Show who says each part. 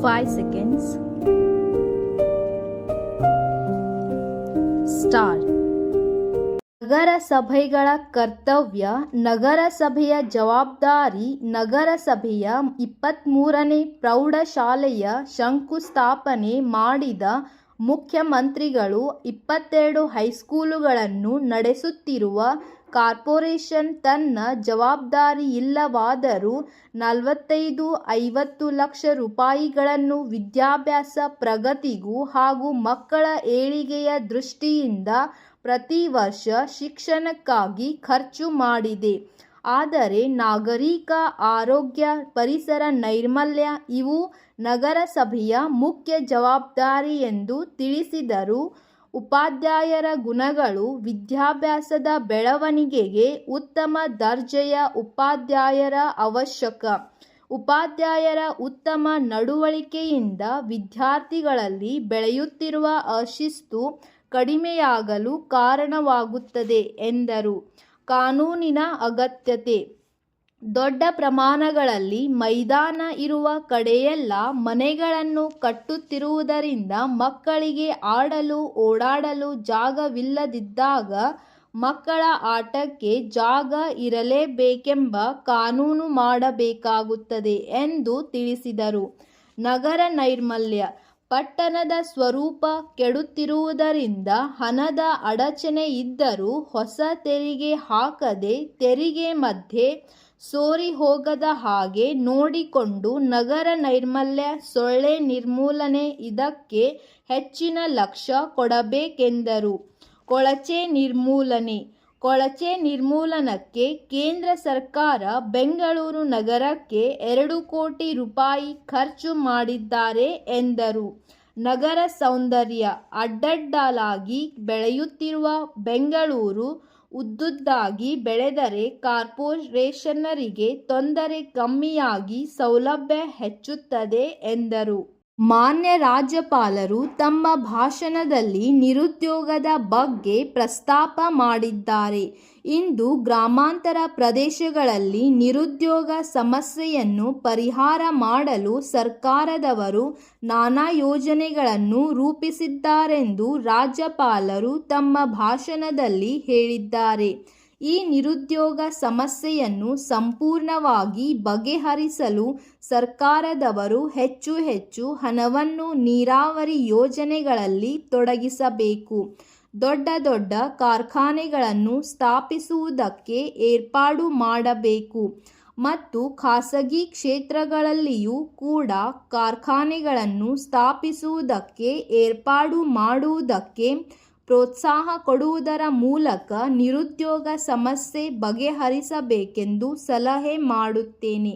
Speaker 1: 5 seconds. Start. ನಗರಸಭೆಗಳ ಕರ್ತವ್ಯ. ನಗರಸಭೆಯ ಜವಾಬ್ದಾರಿ. ನಗರಸಭೆಯ 23ನೇ ಪ್ರೌಢಶಾಲೆಯ ಶಂಕುಸ್ಥಾಪನೆ ಮಾಡಿದ ಮುಖ್ಯಮಂತ್ರಿಗಳು 22 ಹೈಸ್ಕೂಲುಗಳನ್ನು ನಡೆಸುತ್ತಿರುವ ಕಾರ್ಪೊರೇಷನ್ ತನ್ನ ಜವಾಬ್ದಾರಿಯಿಲ್ಲವಾದರೂ 45-50 ಲಕ್ಷ ರೂಪಾಯಿಗಳನ್ನು ವಿದ್ಯಾಭ್ಯಾಸ ಪ್ರಗತಿಗೂ ಹಾಗೂ ಮಕ್ಕಳ ಏಳಿಗೆಯ ದೃಷ್ಟಿಯಿಂದ ಪ್ರತಿ ವರ್ಷ ಶಿಕ್ಷಣಕ್ಕಾಗಿ ಖರ್ಚು ಮಾಡಿದೆ. ಆದರೆ ನಾಗರಿಕ ಆರೋಗ್ಯ, ಪರಿಸರ ನೈರ್ಮಲ್ಯ ಇವು ನಗರಸಭೆಯ ಮುಖ್ಯ ಜವಾಬ್ದಾರಿ ಎಂದು ತಿಳಿಸಿದರು. ಉಪಾಧ್ಯಾಯರ ಗುಣಗಳು. ವಿದ್ಯಾಭ್ಯಾಸದ ಬೆಳವಣಿಗೆಗೆ ಉತ್ತಮ ದರ್ಜೆಯ ಉಪಾಧ್ಯಾಯರ ಅವಶ್ಯಕ. ಉಪಾಧ್ಯಾಯರ ಉತ್ತಮ ನಡವಳಿಕೆಯಿಂದ ವಿದ್ಯಾರ್ಥಿಗಳಲ್ಲಿ ಬೆಳೆಯುತ್ತಿರುವ ಅಶಿಸ್ತು ಕಡಿಮೆಯಾಗಲು ಕಾರಣವಾಗುತ್ತದೆ ಎಂದರು. ಕಾನೂನಿನ ಅಗತ್ಯತೆ. ದೊಡ್ಡ ಪ್ರಮಾಣಗಳಲ್ಲಿ ಮೈದಾನ ಇರುವ ಕಡೆಯೆಲ್ಲ ಮನೆಗಳನ್ನು ಕಟ್ಟುತ್ತಿರುವುದರಿಂದ ಮಕ್ಕಳಿಗೆ ಆಡಲು ಓಡಾಡಲು ಜಾಗವಿಲ್ಲದಿದ್ದಾಗ ಮಕ್ಕಳ ಆಟಕ್ಕೆ ಜಾಗ ಇರಲೇಬೇಕೆಂಬ ಕಾನೂನು ಮಾಡಬೇಕಾಗುತ್ತದೆ ಎಂದು ತಿಳಿಸಿದರು. ನಗರ ನೈರ್ಮಲ್ಯ. ಪಟ್ಟಣದ ಸ್ವರೂಪ ಕೆಡುತ್ತಿರುವುದರಿಂದ ಹಣದ ಅಡಚಣೆ ಇದ್ದರೂ ಹೊಸ ತೆರಿಗೆ ಹಾಕದೆ ತೆರಿಗೆ ಮಧ್ಯೆ ಸೋರಿ ಹೋಗದ ಹಾಗೆ ನೋಡಿಕೊಂಡು ನಗರ ನೈರ್ಮಲ್ಯ, ಸೊಳ್ಳೆ ನಿರ್ಮೂಲನೆ ಇದಕ್ಕೆ ಹೆಚ್ಚಿನ ಲಕ್ಷ್ಯ ಕೊಡಬೇಕೆಂದರು. ಕೊಳಚೆ ನಿರ್ಮೂಲನೆ. ಕೊಳಚೆ ನಿರ್ಮೂಲನಕ್ಕೆ ಕೇಂದ್ರ ಸರ್ಕಾರ ಬೆಂಗಳೂರು ನಗರಕ್ಕೆ 2 ಕೋಟಿ ರೂಪಾಯಿ ಖರ್ಚು ಮಾಡಿದ್ದಾರೆ ಎಂದರು. ನಗರ ಸೌಂದರ್ಯ. ಅಡ್ಡಡ್ಡಲಾಗಿ ಬೆಳೆಯುತ್ತಿರುವ ಬೆಂಗಳೂರು ಉದ್ದುದ್ದಾಗಿ ಬೆಳೆದರೆ ಕಾರ್ಪೊರೇಷನ್ನರಿಗೆ ತೊಂದರೆ ಕಮ್ಮಿಯಾಗಿ ಸೌಲಭ್ಯ ಹೆಚ್ಚುತ್ತದೆ ಎಂದರು. ಮಾನ್ಯ ರಾಜ್ಯಪಾಲರು ತಮ್ಮ ಭಾಷಣದಲ್ಲಿ ನಿರುದ್ಯೋಗದ ಬಗ್ಗೆ ಪ್ರಸ್ತಾಪ ಮಾಡಿದ್ದಾರೆ. ಇಂದು ಗ್ರಾಮಾಂತರ ಪ್ರದೇಶಗಳಲ್ಲಿ ನಿರುದ್ಯೋಗ ಸಮಸ್ಯೆಯನ್ನು ಪರಿಹಾರ ಮಾಡಲು ಸರ್ಕಾರದವರು ನಾನಾ ಯೋಜನೆಗಳನ್ನು ರೂಪಿಸಿದ್ದಾರೆಂದು ರಾಜ್ಯಪಾಲರು ತಮ್ಮ ಭಾಷಣದಲ್ಲಿ ಹೇಳಿದ್ದಾರೆ. ಈ ನಿರುದ್ಯೋಗ ಸಮಸ್ಯೆಯನ್ನು ಸಂಪೂರ್ಣವಾಗಿ ಬಗೆಹರಿಸಲು ಸರ್ಕಾರದವರು ಹೆಚ್ಚು ಹಣವನ್ನು ನೀರಾವರಿ ಯೋಜನೆಗಳಲ್ಲಿ ತೊಡಗಿಸಬೇಕು. ದೊಡ್ಡ ಕಾರ್ಖಾನೆಗಳನ್ನು ಸ್ಥಾಪಿಸುವುದಕ್ಕೆ ಏರ್ಪಾಡು ಮಾಡಬೇಕು ಮತ್ತು ಖಾಸಗಿ ಕ್ಷೇತ್ರಗಳಲ್ಲಿಯೂ ಕೂಡ ಕಾರ್ಖಾನೆಗಳನ್ನು ಸ್ಥಾಪಿಸುವುದಕ್ಕೆ ಏರ್ಪಾಡು ಮಾಡುವುದಕ್ಕೆ ಪ್ರೋತ್ಸಾಹ ಕೊಡುವುದರ ಮೂಲಕ ನಿರುದ್ಯೋಗ ಸಮಸ್ಯೆ ಬಗೆಹರಿಸಬೇಕೆಂದು ಸಲಹೆ ಮಾಡುತ್ತೇನೆ.